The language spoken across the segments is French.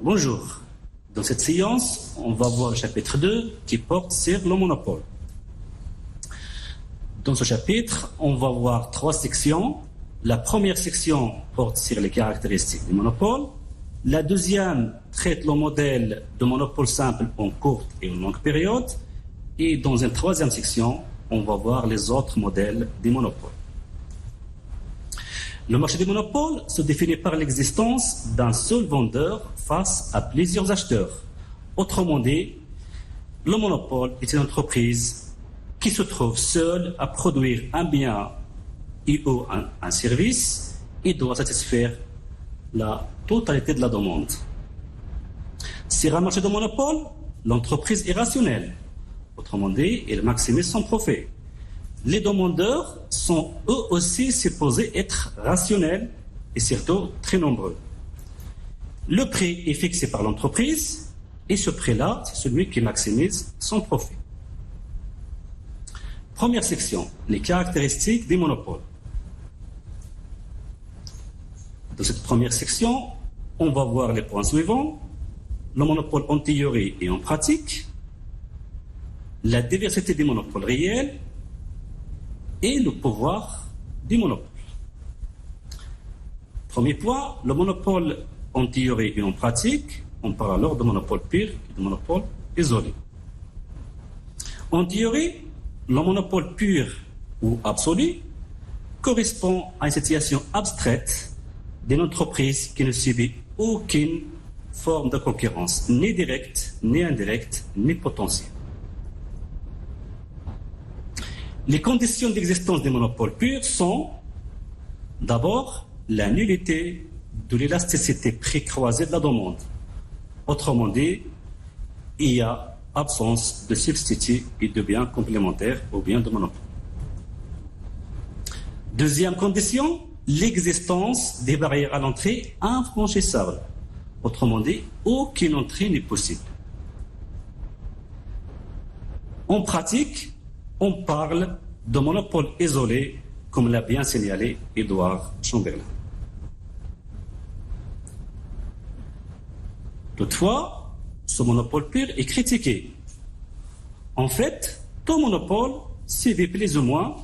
Bonjour. Dans cette séance, on va voir le chapitre 2 qui porte sur le monopole. Dans ce chapitre, on va voir 3 sections. La première section porte sur les caractéristiques du monopole. La deuxième traite le modèle de monopole simple en courte et en longue période. Et dans une troisième section, on va voir les autres modèles des monopoles. Le marché des monopoles se définit par l'existence d'un seul vendeur face à plusieurs acheteurs. Autrement dit, le monopole est une entreprise qui se trouve seule à produire un bien et ou un service et doit satisfaire la totalité de la demande. Sur un marché de monopole, l'entreprise est rationnelle. Autrement dit, elle maximise son profit. Les demandeurs sont eux aussi supposés être rationnels et surtout très nombreux. Le prix est fixé par l'entreprise et ce prix-là, c'est celui qui maximise son profit. Première section, les caractéristiques des monopoles. Dans cette première section, on va voir les points suivants. Le monopole en théorie et en pratique, la diversité des monopoles réels, et le pouvoir du monopole. Premier point, le monopole en théorie et en pratique, on parle alors de monopole pur et de monopole isolé. En théorie, le monopole pur ou absolu correspond à une situation abstraite d'une entreprise qui ne subit aucune forme de concurrence, ni directe, ni indirecte, ni potentielle. Les conditions d'existence des monopoles purs sont d'abord la nullité de l'élasticité prix-croisée de la demande. Autrement dit, il y a absence de substituts et de biens complémentaires aux biens de monopole. Deuxième condition, l'existence des barrières à l'entrée infranchissables. Autrement dit, aucune entrée n'est possible. En pratique, on parle de monopole isolé, comme l'a bien signalé Édouard Chamberlain. Toutefois, ce monopole pur est critiqué. En fait, tout monopole subit plus ou moins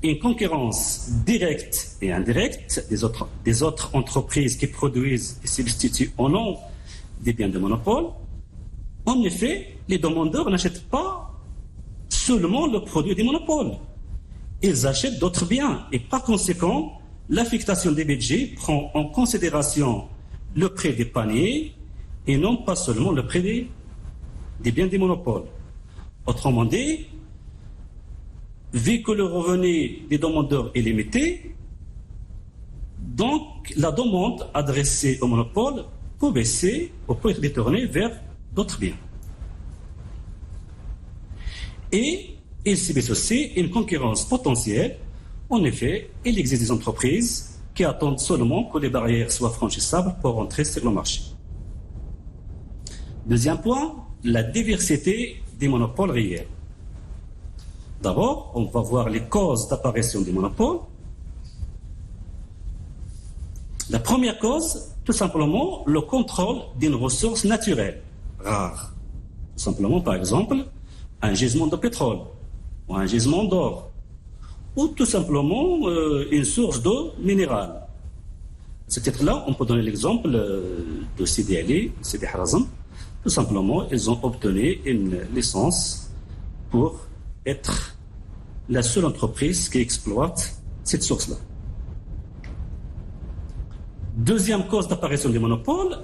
une concurrence directe et indirecte des autres entreprises qui produisent et substituent au nom des biens de monopole. En effet, les demandeurs n'achètent pas seulement le produit des monopoles. Ils achètent d'autres biens et par conséquent, l'affectation des budgets prend en considération le prix des paniers et non pas seulement le prix des biens des monopoles. Autrement dit, vu que le revenu des demandeurs est limité, donc la demande adressée au monopole peut baisser ou peut être détournée vers d'autres biens. Et il subit aussi une concurrence potentielle. En effet, il existe des entreprises qui attendent seulement que les barrières soient franchissables pour entrer sur le marché. Deuxième point, la diversité des monopoles réels. D'abord, on va voir les causes d'apparition des monopoles. La première cause, tout simplement, le contrôle d'une ressource naturelle, rare. Tout simplement, par exemple, un gisement de pétrole, ou un gisement d'or, ou tout simplement une source d'eau minérale. À ce titre-là, on peut donner l'exemple de Sidi Ali, Sidi Harazm. Tout simplement, ils ont obtenu une licence pour être la seule entreprise qui exploite cette source-là. Deuxième cause d'apparition des monopoles,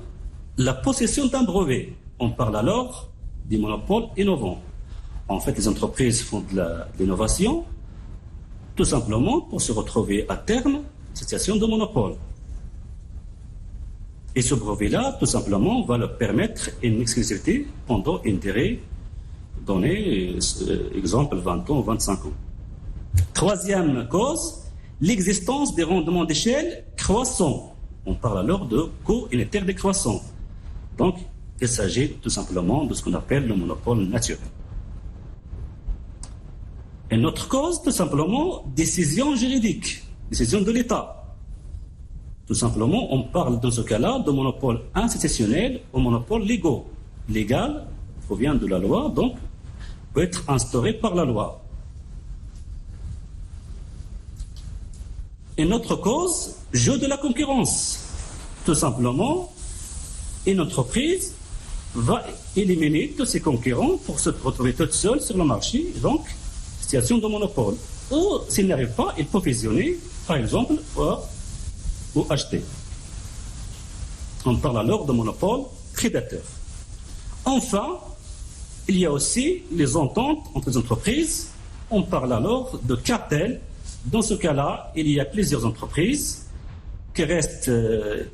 la possession d'un brevet. On parle alors des monopoles innovants. En fait, les entreprises font de l'innovation tout simplement pour se retrouver à terme en situation de monopole. Et ce brevet-là, tout simplement, va leur permettre une exclusivité pendant une durée donnée, exemple 20 ans ou 25 ans. Troisième cause, l'existence des rendements d'échelle croissants. On parle alors de coût unitaire décroissant. Donc, il s'agit tout simplement de ce qu'on appelle le monopole naturel. Une autre cause, tout simplement, décision juridique, décision de l'État. Tout simplement, on parle dans ce cas-là de monopole institutionnel ou monopole légaux. Légal provient de la loi, donc peut être instauré par la loi. Une autre cause, jeu de la concurrence. Tout simplement, une entreprise va éliminer tous ses concurrents pour se retrouver toute seule sur le marché, donc situation de monopole. Ou s'il n'arrive pas, il peut fusionner, par exemple, ou acheter. On parle alors de monopole prédateur. Enfin, il y a aussi les ententes entre les entreprises. On parle alors de cartel. Dans ce cas-là, il y a plusieurs entreprises qui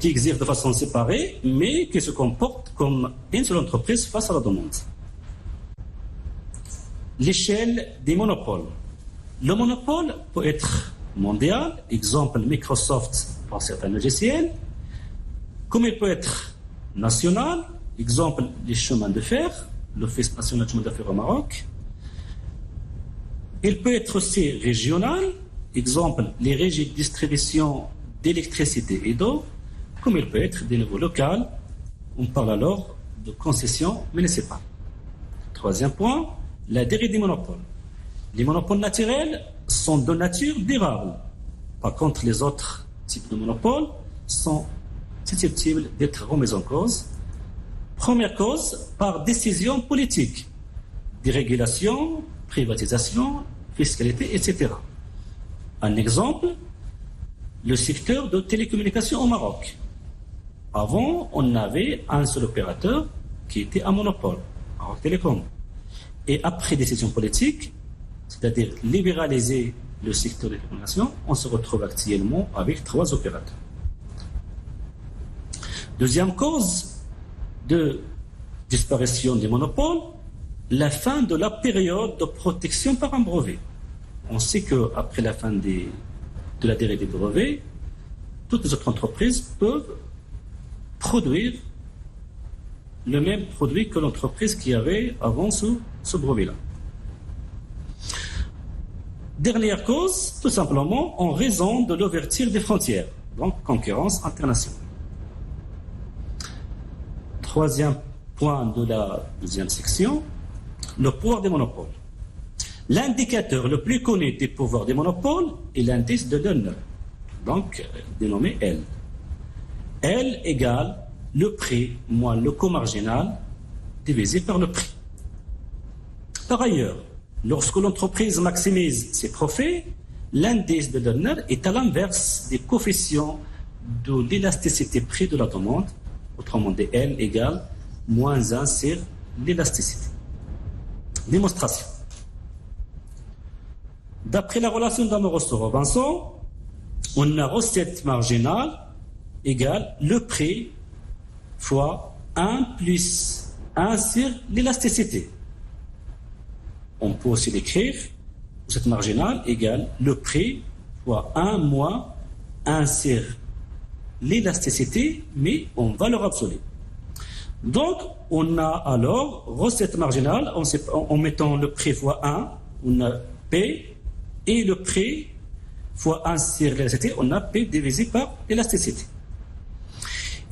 exercent de façon séparée, mais qui se comportent comme une seule entreprise face à la demande. L'échelle des monopoles. Le monopole peut être mondial, exemple Microsoft pour certains logiciels, comme il peut être national, exemple les chemins de fer, l'Office national des chemins de fer au Maroc. Il peut être aussi régional, exemple les régies de distribution d'électricité et d'eau, comme il peut être de nouveau local, on parle alors de concession municipale. Troisième point, la durée des monopoles. Les monopoles naturels sont de nature durable. Par contre, les autres types de monopoles sont susceptibles d'être remis en cause. Première cause, par décision politique, dérégulation, privatisation, fiscalité, etc. Un exemple, le secteur de télécommunications au Maroc. Avant, on avait un seul opérateur qui était un monopole, Maroc Télécom. Et après décision politique, c'est-à-dire libéraliser le secteur des télécommunications, on se retrouve actuellement avec 3 opérateurs. Deuxième cause de disparition des monopoles, la fin de la période de protection par un brevet. On sait qu'après la fin de la durée des brevets, toutes les autres entreprises peuvent produire le même produit que l'entreprise qui avait avant ce brevet-là. Dernière cause, tout simplement en raison de l'ouverture des frontières, donc concurrence internationale. Troisième point de la deuxième section, le pouvoir des monopoles. L'indicateur le plus connu des pouvoirs des monopoles est l'indice de Lerner, donc dénommé L. L égale le prix moins le coût marginal divisé par le prix. Par ailleurs, lorsque l'entreprise maximise ses profits, l'indice de Lerner est à l'inverse des coefficients de l'élasticité prix de la demande, autrement dit L égale moins 1 sur l'élasticité. Démonstration. D'après la relation d'Amoroso-Robinson, on a recette marginale égale le prix fois 1 plus 1 sur l'élasticité. On peut aussi l'écrire, recette marginale égale le prix fois 1 moins 1 sur l'élasticité, mais en valeur absolue. Donc, on a alors recette marginale, en mettant le prix fois 1, on a P, et le prix fois 1 sur l'élasticité, on a P divisé par l'élasticité.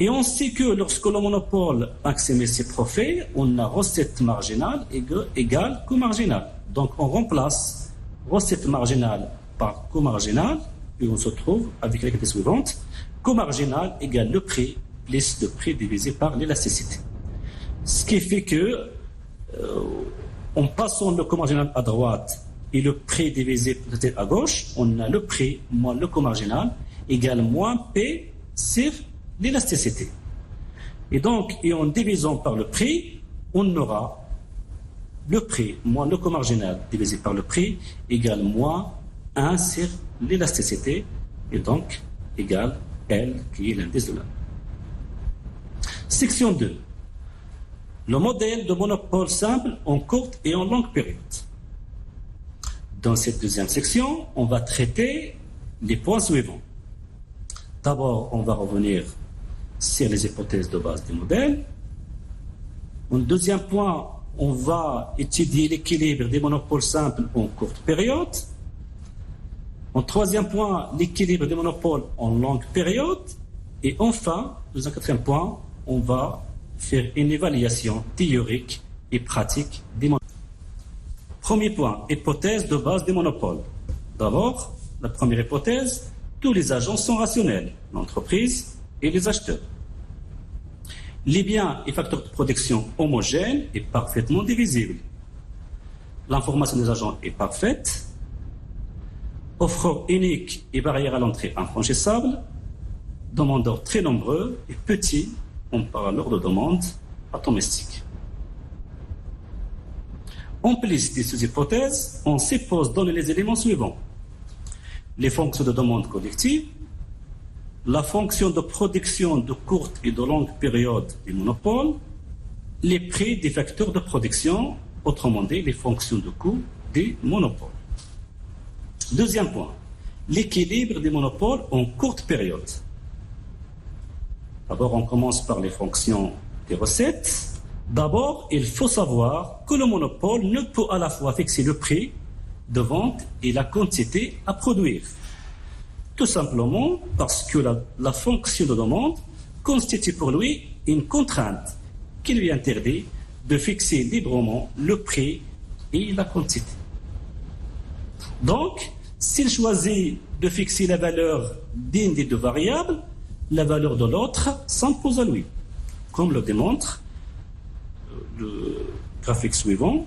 Et on sait que lorsque le monopole maximise ses profits, on a recette marginale égale coût marginal. Donc on remplace recette marginale par coût marginal, et on se trouve avec la qualité suivante. Coût marginal égale le prix plus le prix divisé par l'élasticité. Ce qui fait que, en passant le coût marginal à droite et le prix divisé peut-être à gauche, on a le prix moins le coût marginal égale moins P sur l'élasticité. Et donc, en divisant par le prix, on aura le prix moins le coût marginal divisé par le prix égale moins 1 sur l'élasticité, et donc égale L qui est l'indice de Lerner. Section 2. Le modèle de monopole simple en courte et en longue période. Dans cette deuxième section, on va traiter les points suivants. D'abord, on va revenir sur les hypothèses de base du modèle. En deuxième point, on va étudier l'équilibre des monopoles simples en courte période. En troisième point, l'équilibre des monopoles en longue période. Et enfin, dans un quatrième point, on va faire une évaluation théorique et pratique des monopoles. Premier point, hypothèse de base des monopoles. D'abord, la première hypothèse, tous les agents sont rationnels, l'entreprise et les acheteurs. Les biens et facteurs de production homogènes et parfaitement divisibles. L'information des agents est parfaite. Offre unique et barrière à l'entrée infranchissables. Demandeurs très nombreux et petits, on parle alors de demande atomistique. En plus de ces hypothèses, on suppose donner les éléments suivants. Les fonctions de demande collective, la fonction de production de courte et de longue période du monopole, les prix des facteurs de production, autrement dit les fonctions de coût des monopoles. Deuxième point, l'équilibre des monopoles en courte période. D'abord, on commence par les fonctions des recettes. D'abord, il faut savoir que le monopole ne peut à la fois fixer le prix de vente et la quantité à produire. Tout simplement parce que la fonction de demande constitue pour lui une contrainte qui lui interdit de fixer librement le prix et la quantité. Donc, s'il choisit de fixer la valeur d'une des deux variables, la valeur de l'autre s'impose à lui, comme le démontre le graphique suivant.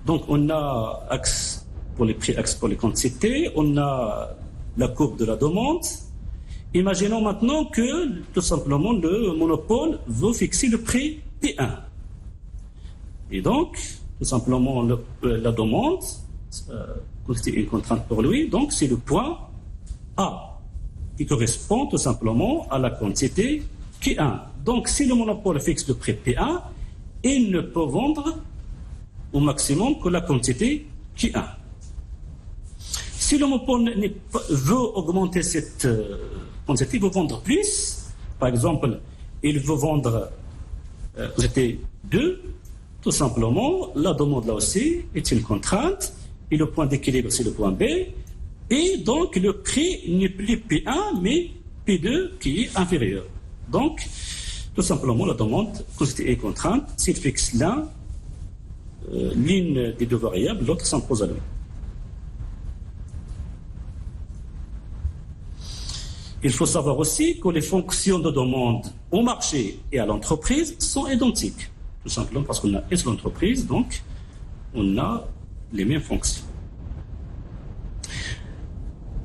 Donc, on a axe pour les prix, axe pour les quantités, on a la courbe de la demande. Imaginons maintenant que, tout simplement, le monopole veut fixer le prix P1. Et donc, tout simplement, la demande constitue une contrainte pour lui, donc c'est le point A, qui correspond tout simplement à la quantité Q1. Donc, si le monopole fixe le prix P1, il ne peut vendre au maximum que la quantité Q1. Si le monopole veut augmenter cette quantité, il veut vendre plus, par exemple, il veut vendre quantité 2, tout simplement, la demande là aussi est une contrainte, et le point d'équilibre c'est le point B, et donc le prix n'est plus P1, mais P2 qui est inférieur. Donc, tout simplement, la demande constitue une contrainte. S'il fixe l'une des deux variables, l'autre s'impose à lui. Il faut savoir aussi que les fonctions de demande au marché et à l'entreprise sont identiques. Tout simplement parce qu'on a une seule entreprise, donc on a les mêmes fonctions.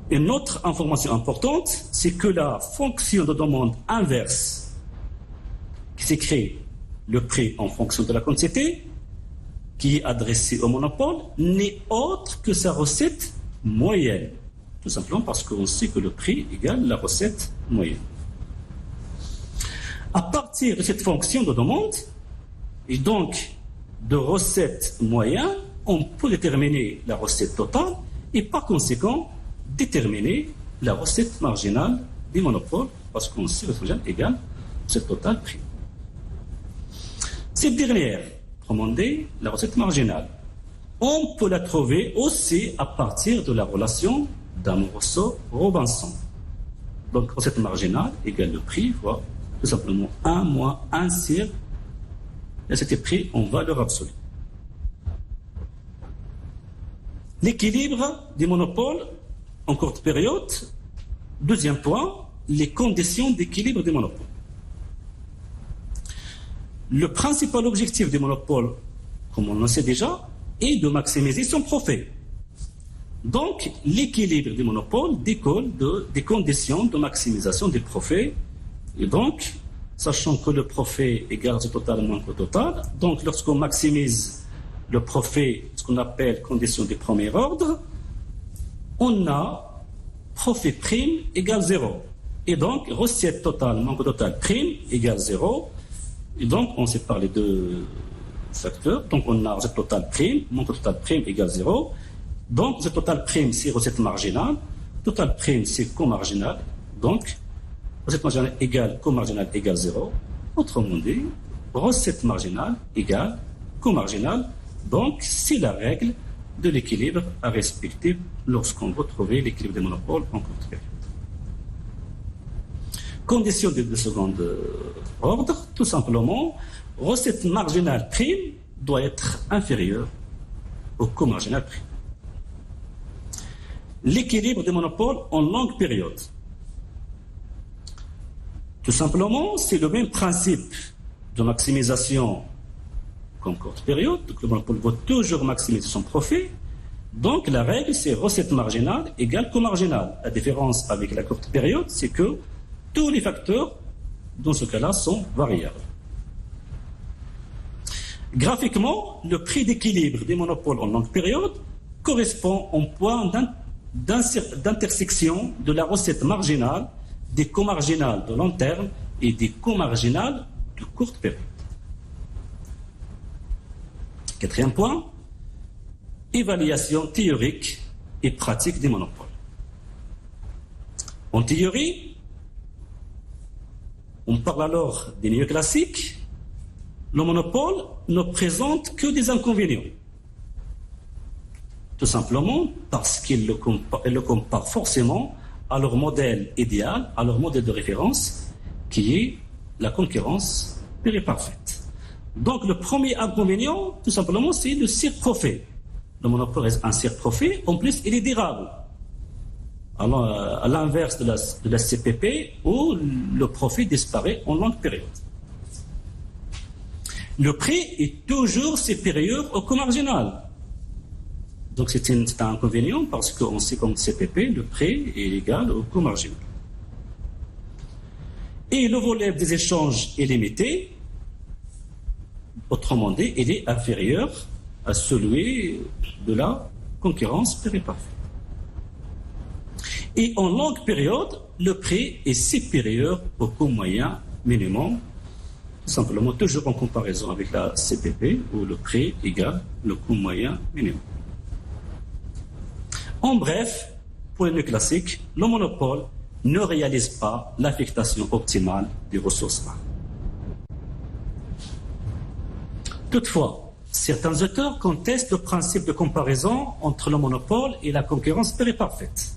Une autre information importante, c'est que la fonction de demande inverse, qui s'écrit le prix en fonction de la quantité, qui est adressée au monopole, n'est autre que sa recette moyenne. Tout simplement parce qu'on sait que le prix égale la recette moyenne. À partir de cette fonction de demande, et donc de recette moyenne, on peut déterminer la recette totale et par conséquent déterminer la recette marginale du monopole, parce qu'on sait que la recette marginale égale recette totale prix. Cette dernière, autrement dit, la recette marginale, on peut la trouver aussi à partir de la relation d'Amoroso-Robinson. Donc, recette marginale égale le prix fois tout simplement 1 moins 1 sur cet prix en valeur absolue. L'équilibre des monopoles en courte période. Deuxième point, les conditions d'équilibre des monopoles. Le principal objectif des monopoles, comme on le sait déjà, est de maximiser son profit. Donc, l'équilibre des monopoles découle des conditions de maximisation des profits. Et donc, sachant que le profit égale le total moins que le total, donc lorsqu'on maximise le profit, ce qu'on appelle condition de premier ordre, on a profit prime égale 0. Et donc, recette totale moins que total prime égale 0. Et donc, on sépare les deux facteurs. Donc, on a recette totale prime moins que total prime égale 0. Donc, recette totale prime, c'est recette marginale. Total prime, c'est coût marginal. Donc, recette marginale égale coût marginal égale 0. Autrement dit, recette marginale égale coût marginal. Donc, c'est la règle de l'équilibre à respecter lorsqu'on veut trouver l'équilibre des monopoles en courte période. Condition de second ordre, tout simplement, recette marginale prime doit être inférieure au coût marginal prime. L'équilibre des monopoles en longue période. Tout simplement, c'est le même principe de maximisation qu'en courte période. Donc, le monopole va toujours maximiser son profit. Donc, la règle, c'est recette marginale égale coût marginal. La différence avec la courte période, c'est que tous les facteurs, dans ce cas-là, sont variables. Graphiquement, le prix d'équilibre des monopoles en longue période correspond au point d'intersection de la recette marginale, des coûts marginaux de long terme et des coûts marginaux de courte période. Quatrième point, évaluation théorique et pratique des monopoles. En théorie, on parle alors des néoclassiques. Le monopole ne présente que des inconvénients. Tout simplement parce qu'ils le comparent forcément à leur modèle idéal, à leur modèle de référence, qui est la concurrence pure et parfaite. Donc le premier inconvénient, tout simplement, c'est le sur-profit. Le monopole est un sur-profit, en plus il est durable. Alors, à l'inverse de la CPP, où le profit disparaît en longue période. Le prix est toujours supérieur au coût marginal. Donc c'est un inconvénient parce qu'on sait qu'en CPP, le prix est égal au coût marginal. Et le volume des échanges est limité. Autrement dit, il est inférieur à celui de la concurrence pure et parfaite. Et en longue période, le prix est supérieur au coût moyen minimum, tout simplement toujours en comparaison avec la CPP, où le prix égale le coût moyen minimum. En bref, pour le classique, le monopole ne réalise pas l'affectation optimale des ressources humaines. Toutefois, certains auteurs contestent le principe de comparaison entre le monopole et la concurrence pure et parfaite.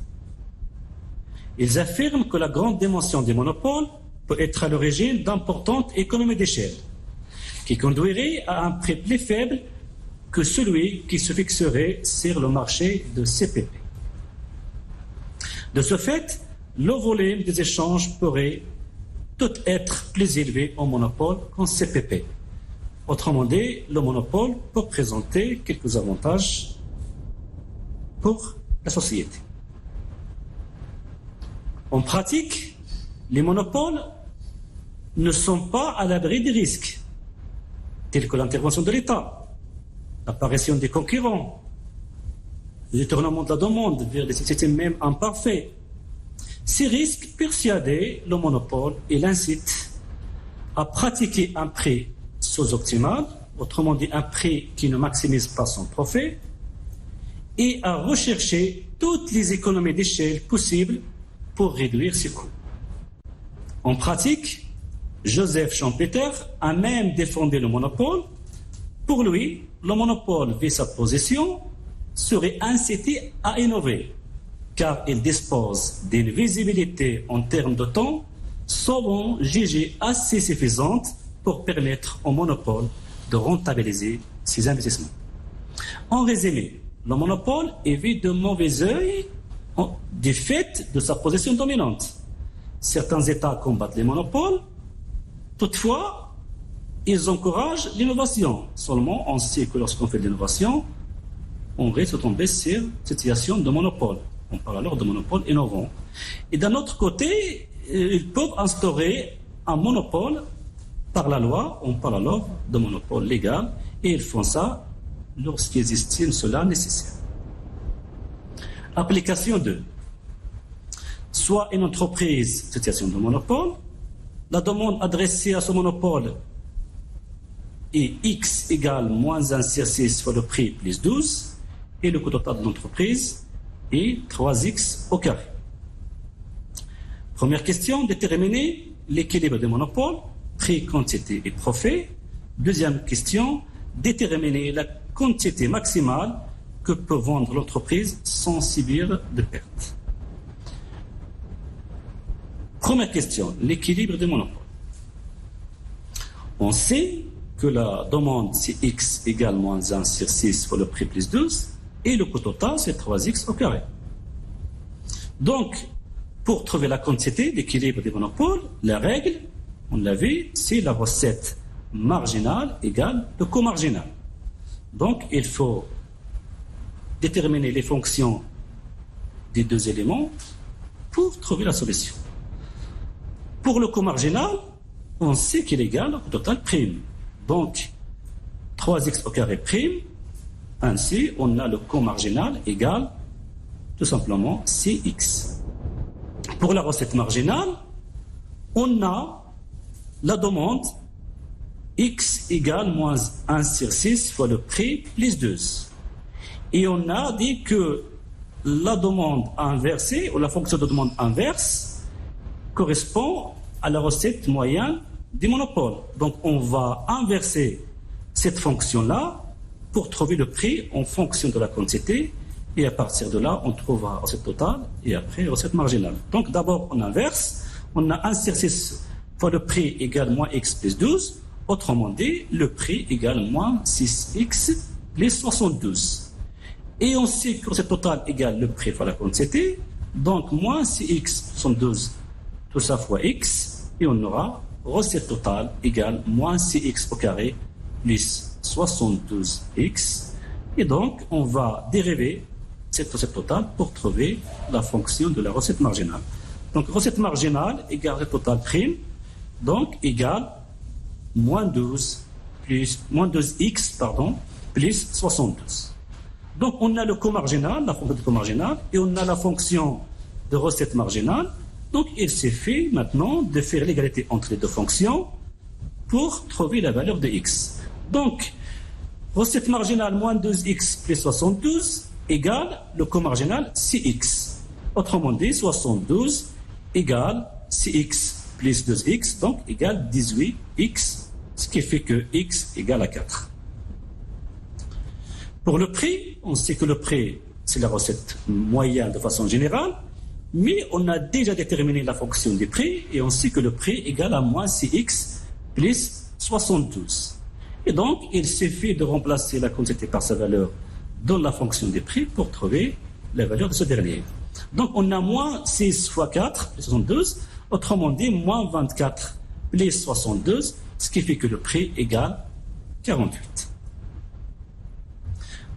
Ils affirment que la grande dimension des monopoles peut être à l'origine d'importantes économies d'échelle, qui conduiraient à un prix plus faible que celui qui se fixerait sur le marché de CPP. De ce fait, le volume des échanges pourrait tout être plus élevé en monopole qu'en CPP. Autrement dit, le monopole peut présenter quelques avantages pour la société. En pratique, les monopoles ne sont pas à l'abri des risques, tels que l'intervention de l'État, l'apparition des concurrents, le détournement de la demande vers des systèmes même imparfaits. Ces risques persuadent le monopole et l'incitent à pratiquer un prix sous-optimal, autrement dit un prix qui ne maximise pas son profit, et à rechercher toutes les économies d'échelle possibles pour réduire ses coûts. En pratique, Joseph Schumpeter a même défendu le monopole. Pour lui, le monopole, vu sa position, serait incité à innover, car il dispose d'une visibilité en termes de temps souvent jugée assez suffisante pour permettre au monopole de rentabiliser ses investissements. En résumé, le monopole est vu de mauvais œil du fait de sa position dominante. Certains États combattent les monopoles, toutefois, ils encouragent l'innovation. Seulement, on sait que lorsqu'on fait de l'innovation, on risque de tomber sur une situation de monopole. On parle alors de monopole innovant. Et d'un autre côté, ils peuvent instaurer un monopole par la loi. On parle alors de monopole légal. Et ils font ça lorsqu'ils estiment cela nécessaire. Application 2. Soit une entreprise, situation de monopole, la demande adressée à ce monopole est X égale moins 1 sur 6 fois le prix plus 12, et le coût total de l'entreprise est 3X au carré. Première question, déterminer l'équilibre des monopoles, prix, quantité et profit. Deuxième question, déterminer la quantité maximale que peut vendre l'entreprise sans subir de pertes. Première question, l'équilibre des monopoles. On sait que la demande c'est x égale moins 1 sur 6 fois le prix plus 12 et le coût total c'est 3x au carré. Donc, pour trouver la quantité d'équilibre des monopoles, la règle, on l'a vu, c'est la recette marginale égale le coût marginal. Donc, il faut déterminer les fonctions des deux éléments pour trouver la solution. Pour le coût marginal, on sait qu'il est égal au coût total prime. Donc, 3x au carré prime, ainsi on a le coût marginal égal tout simplement Cx. Pour la recette marginale, on a la demande x égale moins 1 sur 6 fois le prix plus 12. Et on a dit que la demande inversée, ou la fonction de demande inverse, correspond à la recette moyenne du monopole. Donc on va inverser cette fonction-là pour trouver le prix en fonction de la quantité, et à partir de là, on trouvera la recette totale et après la recette marginale. Donc d'abord, on inverse, on a 1 sur 6 fois le prix égale moins x plus 12, autrement dit, le prix égale moins 6x plus 72. Et on sait que la recette totale égale le prix fois la quantité, donc moins 6x 72, tout ça fois x, et on aura recette totale égale moins 6x au carré plus 72x. Et donc, on va dériver cette recette totale pour trouver la fonction de la recette marginale. Donc, recette marginale égale recette totale prime, donc égale moins 12x plus 72. Donc, on a le coût marginal, la fonction du coût marginal, et on a la fonction de recette marginale. Donc, il s'est fait maintenant de faire l'égalité entre les deux fonctions pour trouver la valeur de x. Donc, recette marginale moins 2x plus 72 égale le coût marginal Cx. Autrement dit, 72 égale Cx plus 2x, donc égale 18x, ce qui fait que x égale à 4. Pour le prix, on sait que le prix, c'est la recette moyenne de façon générale, mais on a déjà déterminé la fonction du prix et on sait que le prix égale à moins Cx plus 72. Et donc, il suffit de remplacer la quantité par sa valeur dans la fonction des prix pour trouver la valeur de ce dernier. Donc, on a moins 6 fois 4, plus 72, autrement dit, moins 24 plus 72, ce qui fait que le prix égale 48.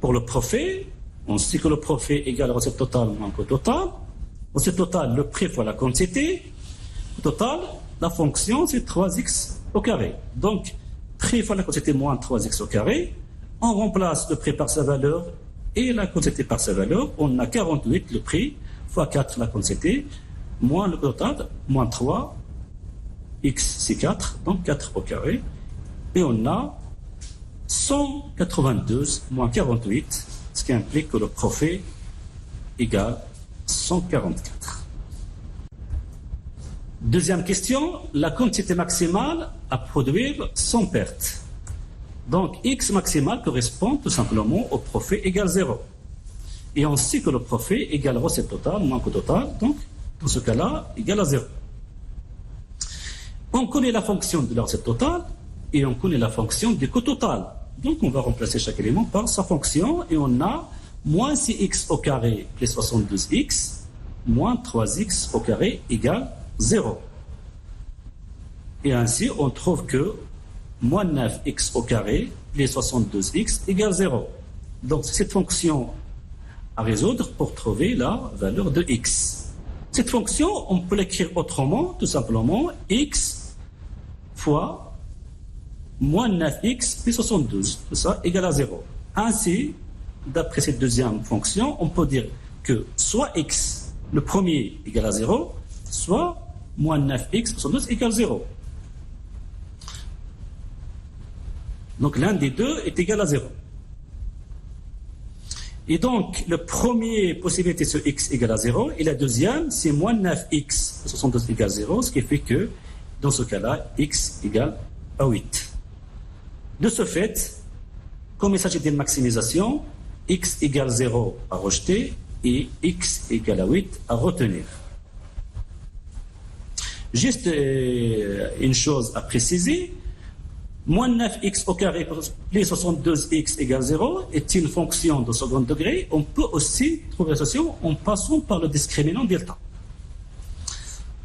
Pour le profit, on sait que le profit égale la recette totale moins coût total. Recette totale, le prix fois la quantité. Coût total, la fonction, c'est 3x au carré. Donc, prix fois la quantité moins 3x au carré. On remplace le prix par sa valeur et la quantité par sa valeur. On a 48, le prix, fois 4, la quantité, moins le total, moins 3, x c'est 4, donc 4 au carré. Et on a 192 moins 48, ce qui implique que le profit égale 144. Deuxième question, la quantité maximale à produire sans perte. Donc, x maximal correspond tout simplement au profit égal 0. Et on sait que le profit égale recette totale moins coût total, donc dans ce cas-là, égal à 0. On connaît la fonction de la recette totale et on connaît la fonction du coût total. Donc, on va remplacer chaque élément par sa fonction et on a moins 6x au carré plus 72x moins 3x au carré égale 0. Et ainsi, on trouve que moins 9x au carré plus 72x égale 0. Donc, c'est cette fonction à résoudre pour trouver la valeur de x. Cette fonction, on peut l'écrire autrement, tout simplement, x fois moins 9x plus 72, tout ça égale à 0. Ainsi, d'après cette deuxième fonction, on peut dire que soit x, le premier, égale à 0, soit moins 9x plus 72 égale 0. Donc l'un des deux est égal à 0. Et donc, le premier possibilité, c'est x égale à 0. Et la deuxième, c'est moins 9x, 72 égale 0, ce qui fait que, dans ce cas-là, x égale à 8. De ce fait, comme il s'agit d'une maximisation, x égale 0 à rejeter et x égale à 8 à retenir. Juste une chose à préciser, moins 9x au carré plus 72x égale 0 est une fonction de second degré. On peut aussi trouver la solution en passant par le discriminant delta.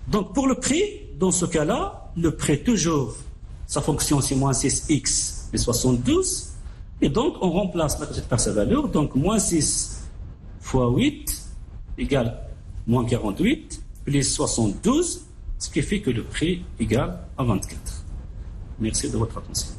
Donc pour le prix, dans ce cas-là, le prix toujours, sa fonction c'est moins 6x plus 72. Et donc on remplace la par sa valeur. Donc moins 6 fois 8 égale moins 48 plus 72, ce qui fait que le prix égale à 24. Merci de votre attention.